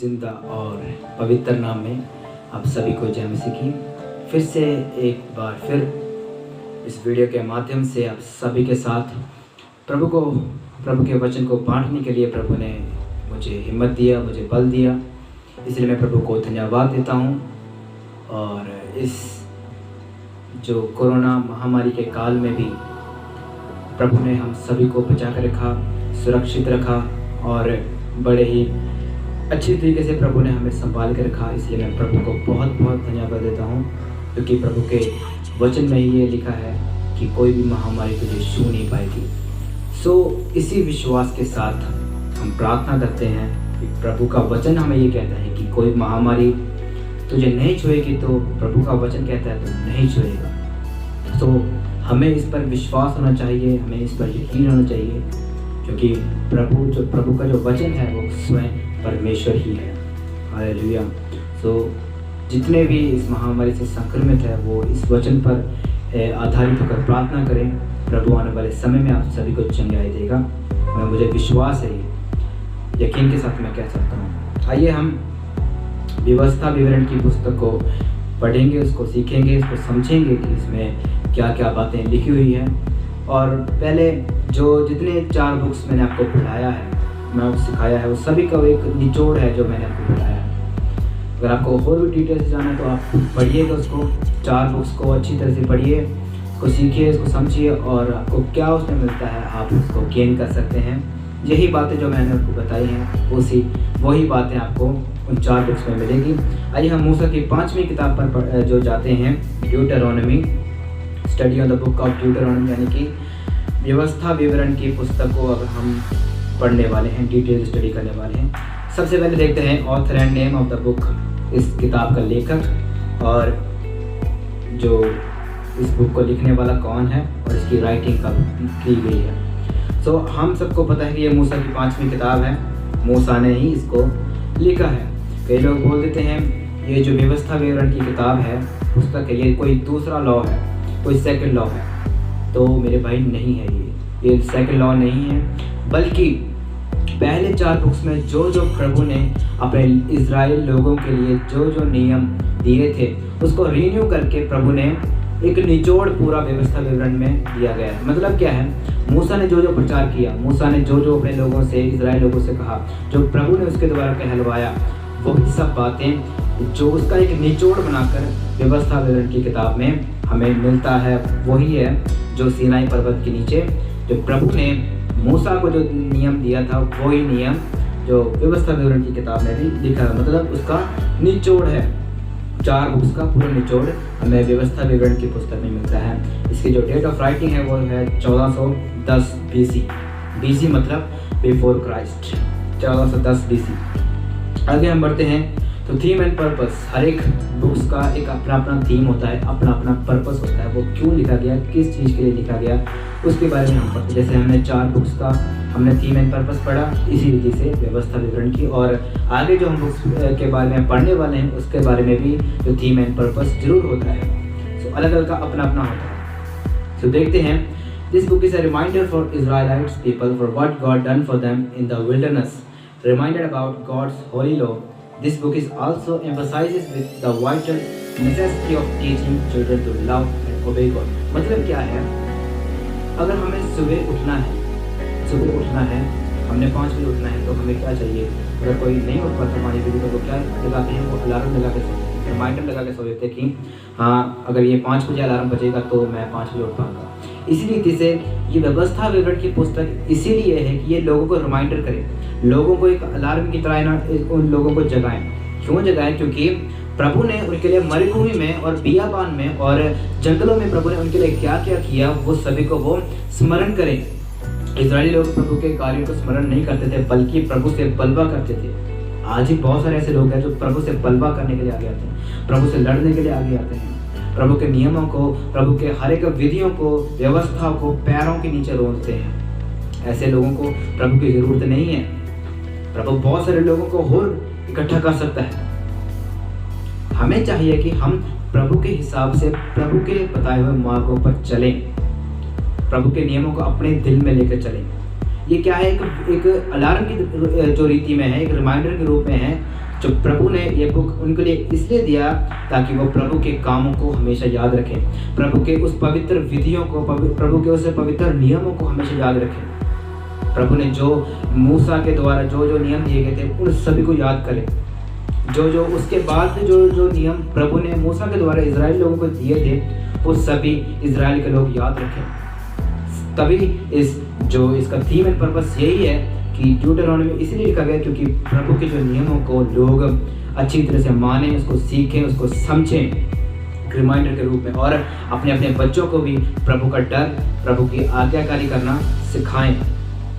जिंदा और पवित्र नाम में आप सभी को जय मसीह की। फिर से एक बार फिर इस वीडियो के माध्यम से आप सभी के साथ प्रभु के वचन को बांटने के लिए प्रभु ने मुझे हिम्मत दिया, मुझे बल दिया, इसलिए मैं प्रभु को धन्यवाद देता हूँ। और इस जो कोरोना महामारी के काल में भी प्रभु ने हम सभी को बचा कर रखा, सुरक्षित रखा और बड़े ही अच्छी तरीके से प्रभु ने हमें संभाल कर रखा। इसलिए मैं प्रभु को बहुत बहुत धन्यवाद देता हूँ, क्योंकि प्रभु के वचन में ही ये लिखा है कि कोई भी महामारी तुझे छू नहीं पाएगी। इसी विश्वास के साथ हम प्रार्थना करते हैं कि प्रभु का वचन हमें ये कहता है कि कोई महामारी तुझे नहीं छुएगी, तो प्रभु का वचन कहता है तो नहीं छुएगा। हमें इस पर विश्वास होना चाहिए, हमें इस पर यकीन होना चाहिए, क्योंकि प्रभु का जो वचन है वो स्वयं परमेश्वर ही है। हालेलुया। जितने भी इस महामारी से संक्रमित है वो इस वचन पर आधारित होकर प्रार्थना करें। प्रभु आने वाले समय में आप सभी को चंगाई देगा। मुझे विश्वास है, यकीन के साथ मैं कह सकता हूँ। आइए हम व्यवस्था विवरण की पुस्तक को पढ़ेंगे, उसको सीखेंगे, उसको समझेंगे कि इसमें क्या क्या बातें लिखी हुई हैं। और पहले जो जितने 4 बुक्स मैंने आपको पढ़ाया है, मैं आपको सिखाया है, वो सभी का एक निचोड़ है जो मैंने आपको पढ़ाया है। अगर आपको और भी डिटेल से जाना है तो आप पढ़िएगा उसको, 4 बुक्स को अच्छी तरह से पढ़िए, उसको सीखिए, उसको समझिए और आपको क्या उसमें मिलता है आप उसको गेन कर सकते हैं। यही बातें जो मैंने आपको बताई हैं वही बातें आपको उन 4 बुक्स में मिलेगी। आइए हम मूसा की 5वीं किताब पर जो जाते हैं, Deuteronomy, study on the book of Deuteronomy, यानी कि व्यवस्था विवरण की पुस्तक को अब हम पढ़ने वाले हैं, डिटेल स्टडी करने वाले हैं। सबसे पहले देखते हैं author and name of the book, इस किताब का लेखक और जो इस बुक को लिखने वाला कौन है और इसकी राइटिंग कब की गई है। हम सबको पता है कि ये मूसा की 5वीं किताब है, मूसा ने ही इसको लिखा है। कई लोग बोल देते हैं ये जो व्यवस्था विवरण की किताब है, पुस्तक है, ये कोई दूसरा लॉ है, कोई सेकंड लॉ है। तो मेरे भाई नहीं है, ये सेकंड लॉ नहीं है, बल्कि पहले 4 बुक्स में जो प्रभु ने अपने इजराइल लोगों के लिए जो नियम दिए थे उसको रिन्यू करके प्रभु ने एक निचोड़ पूरा व्यवस्था विवरण में दिया गया है। मतलब क्या है, मूसा ने जो प्रचार किया, मूसा ने जो अपने लोगों से, इजराइल लोगों से कहा, जो प्रभु ने उसके द्वारा कहलवाया, वही सब बातें जो उसका एक निचोड़ बनाकर व्यवस्था विवरण की किताब में हमें मिलता है, वही है जो सीनाई पर्वत के नीचे जो प्रभु ने मूसा को जो नियम दिया था, वही नियम जो व्यवस्था विवरण की किताब में भी लिखा है। मतलब उसका निचोड़ है, 4 बुक्स का पूरा निचोड़ हमें व्यवस्था विवरण की पुस्तक में मिलता है। इसकी जो डेट ऑफ राइटिंग है वो है 1410 BC मतलब बिफोर क्राइस्ट, 1410 BC। आगे हम बढ़ते हैं तो थीम एंड पर्पस, हर एक बुक्स का एक अपना अपना थीम होता है, अपना अपना पर्पस होता है, वो क्यों लिखा गया, किस चीज़ के लिए लिखा गया, उसके बारे में हम पढ़ते। जैसे हमने 4 बुक्स का हमने थीम एंड पर्पस पढ़ा, इसी रीति से व्यवस्था विवरण की, और आगे जो हम बुक्स के बारे में पढ़ने वाले हैं उसके बारे में भी जो थीम एंड पर्पस जरूर होता है। अलग अलग का अपना अपना होता है। देखते हैं, this book is a reminder for Israelites people for what God done for them in the wilderness, reminded about God's holy law. This book is also emphasizes with the vital necessity of teaching children to love and obey God. मतलब क्या है, अगर हमें सुबह उठना है, हमने 5 बजे उठना है, तो हमें क्या चाहिए। अगर कोई नहीं उठ पाता हमारी वीडियो को, क्या लगाते हैं, वो अलार्म लगा के सोते हैं, रिमाइंडर लगा के सो देते हैं कि हाँ अगर ये 5 बजे अलार्म बजेगा तो मैं 5 बजे उठ पाऊँगा। इसी रीति से ये व्यवस्था विवरण की पुस्तक इसीलिए है कि ये लोगों को रिमाइंडर करे, लोगों को एक अलार्म की तरह उन लोगों को जगाएं। क्यों जगाएं? क्योंकि प्रभु ने उनके लिए मरुभूमि में और बियाबान में और जंगलों में प्रभु ने उनके लिए क्या क्या किया, वो सभी को वो स्मरण करें। इजरायली लोग प्रभु के कार्यों को स्मरण नहीं करते थे, बल्कि प्रभु से बलवा करते थे। आज ही बहुत सारे ऐसे लोग हैं जो प्रभु से बलवा करने के लिए आगे आते हैं, प्रभु से लड़ने के लिए आगे आते हैं, प्रभु के नियमों को, प्रभु के हर एक विधियों को, व्यवस्था को पैरों के नीचे रोंदते हैं। ऐसे लोगों को प्रभु की जरूरत नहीं है। प्रभु बहुत सारे लोगों को और इकट्ठा कर सकता है। हमें चाहिए कि हम प्रभु के हिसाब से, प्रभु के बताए हुए मार्गों पर चलें, प्रभु के नियमों को अपने दिल में लेकर चलें। ये क्या है, एक अलार्म की जो रीति में है, एक रिमाइंडर के रूप में है, जो प्रभु ने ये बुक उनके लिए इसलिए दिया ताकि वो प्रभु के कामों को हमेशा याद रखें, प्रभु के उस पवित्र विधियों को, प्रभु के उस पवित्र नियमों को हमेशा याद रखें। प्रभु ने जो मूसा के द्वारा जो नियम दिए गए थे उन सभी को याद करें। जो उसके बाद जो नियम प्रभु ने मूसा के द्वारा इजराइल लोगों को दिए थे वो सभी इजराइल के लोग याद रखें। तभी इसका थीम एंड पर्पस यही है कि ड्यूटरॉनमी में इसलिए लिखा गया क्योंकि प्रभु के जो नियमों को लोग अच्छी तरह से माने, उसको सीखें, उसको समझें रिमाइंडर के रूप में, और अपने अपने बच्चों को भी प्रभु का डर, प्रभु की आज्ञाकारी करना सिखाएं।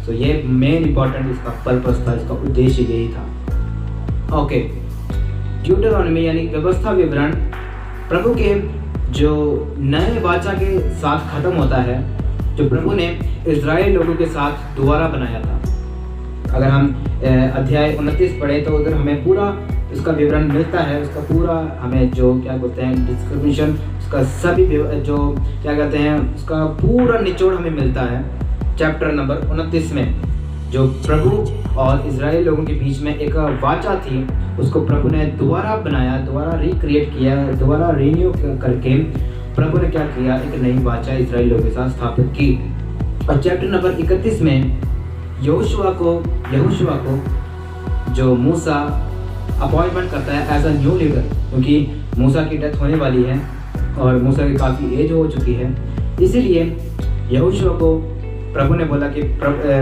तो ये मेन इंपॉर्टेंट इसका पर्पस था, इसका उद्देश्य यही था। ओके, ड्यूटरॉनमी यानी व्यवस्था विवरण प्रभु के जो नए वाचा के साथ खत्म होता है, जो प्रभु ने इजराइल लोगों के साथ दोबारा बनाया था। अगर हम अध्याय 29 पढ़े तो उधर हमें पूरा उसका विवरण मिलता है, उसका पूरा हमें जो क्या बोलते हैं डिस्क्रिप्शन, उसका सभी जो क्या कहते हैं उसका पूरा निचोड़ हमें मिलता है चैप्टर नंबर 29 में। जो प्रभु और इजराइल लोगों के बीच में एक वाचा थी, उसको प्रभु ने दोबारा बनाया, दोबारा रिक्रिएट किया, दोबारा रिन्यू करके प्रभु ने क्या किया, एक नई वाचा इजराइल लोगों के साथ स्थापित की। और चैप्टर नंबर 31 में यहोशुआ को जो मूसा अपॉइंटमेंट करता है एज अ न्यू लीडर, क्योंकि मूसा की डेथ होने वाली है और मूसा की काफ़ी एज हो चुकी है। इसीलिए यहोशुआ को प्रभु ने बोला कि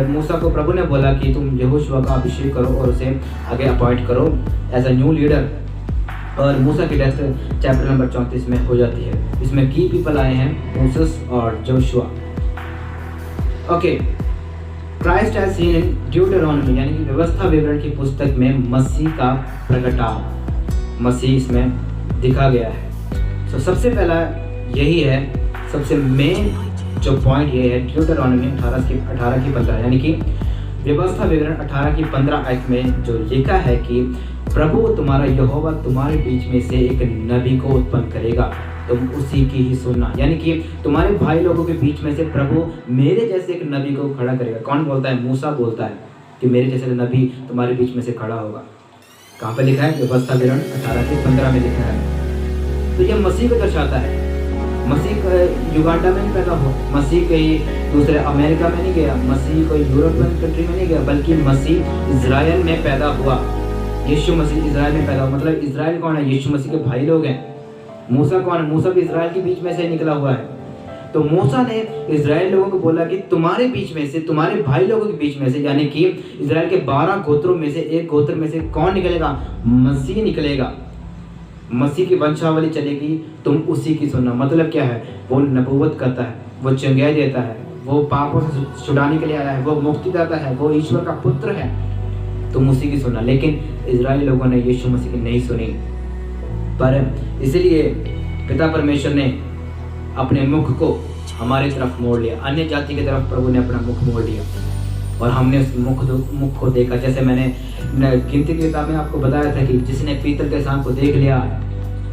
मूसा को प्रभु ने बोला कि तुम यहोशुआ का अभिषेक करो और उसे आगे अपॉइंट करो एज अ न्यू लीडर। और मूसा की डेथ चैप्टर नंबर 34 में हो जाती है। इसमें की पीपल आए हैं मोसेस और Joshua. Okay, Christ has seen in Deuteronomy यानी कि व्यवस्था विवरण की पुस्तक में मसीह का प्रगटाव, मसीह इसमें दिखा गया है। तो सबसे पहला यही है, सबसे मेन जो पॉइंट ये है ड्यूटरॉनमी 18 की 15 यानी कि व्यवस्था विवरण 18 की 15 आयत में जो लिखा है कि प्रभु तुम्हारा यहोवा तुम्हारे बीच में से एक नबी को उत्पन्न करेगा, तुम उसी की ही सुनना। यानी कि तुम्हारे भाई लोगों के बीच में से प्रभु मेरे जैसे एक नबी को खड़ा करेगा। कौन बोलता है? मूसा बोलता है कि मेरे जैसे नबी तुम्हारे बीच में से खड़ा होगा। कहाँ पे लिखा है? व्यवस्था विवरण 18 के 15 में लिखा है। तो यह मसीह को दर्शाता है। मसीह युगांडा में नहीं पैदा हो, मसीह कहीं दूसरे अमेरिका में नहीं गया, मसीह कोई यूरोपियन कंट्री में नहीं गया, बल्कि मसीह इजराइल में पैदा हुआ। यीशु मसीह इजराइल में पैदा हुआ। मतलब इजराइल कौन है? यीशु मसीह के भाई लोग हैं। मूसा कौन है? मूसा भी इजराइल के बीच में से निकला हुआ है। तो मूसा ने इजराइल लोगों को बोला कि तुम्हारे बीच में से, तुम्हारे भाई लोगों के बीच में से, यानी कि इजराइल के 12 गोत्रों में से एक गोत्र में से कौन निकलेगा? मसीह निकलेगा। मसीह की वंशावली चलेगी, तुम उसी की सुनना। मतलब क्या है? वो नबूवत करता है, वो चंगाई देता है, वो पापों से छुड़ाने के लिए आया है, वो मुक्ति देता है, वो ईश्वर का पुत्र है, तुम उसी की सुनना। लेकिन इजराइली लोगों ने यीशु मसीह की नहीं सुनी, पर इसलिए पिता परमेश्वर ने अपने मुख को हमारी तरफ मोड़ लिया, अन्य जाति की तरफ प्रभु ने अपना मुख मोड़ लिया और हमने उस मुख को देखा। जैसे मैंने गिनती की किताब में आपको बताया था कि जिसने पीतल के सांप को देख लिया,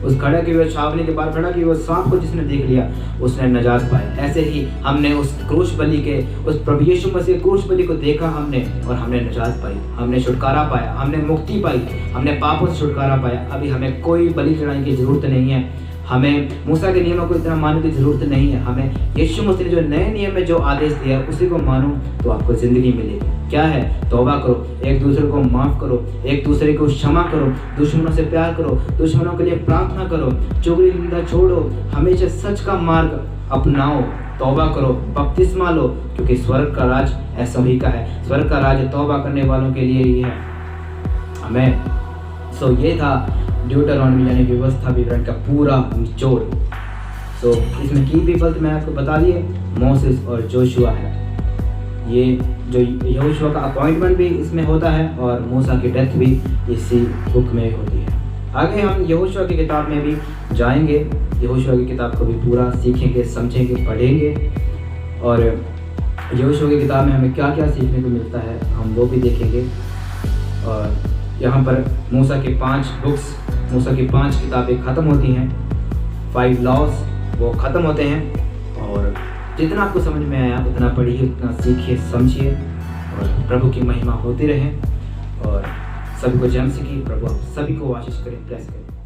उस खड़ा की हुए छावनी के बाहर खड़ा की हुए सांप को जिसने देख लिया उसने नजात पाई। ऐसे ही हमने उस क्रूस बलि के, उस प्रभु यीशु मसीह के क्रूस बलि को देखा हमने, और हमने नजात पाई, हमने छुटकारा पाया, हमने मुक्ति पाई, हमने पापों से छुटकारा पाया। अभी हमें कोई बलि चढ़ाने की जरूरत नहीं है, हमें मूसा के नियमों को इतना मानने की जरूरत नहीं है। हमें यीशु मसीह ने जो नए नियम में जो आदेश दिया उसी को मानो तो आपको जिंदगी मिलेगी। क्या है? तौबा करो, एक दूसरे को माफ करो, एक दूसरे को क्षमा करो, दुश्मनों से प्यार करो, दुश्मनों के लिए प्रार्थना करो, चुगली निंदा छोड़ो, हमेशा सच का मार्ग अपनाओ, तौबा करो, बपतिस्मा लो, क्योंकि स्वर्ग का राज ऐसा ही का है। स्वर्ग का राज तौबा करने वालों के लिए ही है। हमें ये था ड्यूटरॉनमी यानी व्यवस्था विवरण का पूरा निचोड़। इसमें की पीपल मैं आपको बता दिए, मोसेस और जोशुआ है। ये जो यहोशुआ का अपॉइंटमेंट भी इसमें होता है और मूसा की डेथ भी इसी बुक में होती है। आगे हम यहोशुआ की किताब में भी जाएंगे, यहोशुआ की किताब को भी पूरा सीखेंगे, समझेंगे, पढ़ेंगे, और यहोशुआ की किताब में हमें क्या क्या सीखने को मिलता है हम वो भी देखेंगे। और यहाँ पर मूसा के 5 बुक्स, मूसा की 5 किताबें ख़त्म होती हैं, 5 लॉज वो ख़त्म होते हैं। और जितना आपको समझ में आया उतना पढ़िए, उतना सीखिए, समझिए, और प्रभु की महिमा होती रहे। और सभी को जय मसीह की। प्रभु आप सभी को आशीष करें, ब्लेस करें।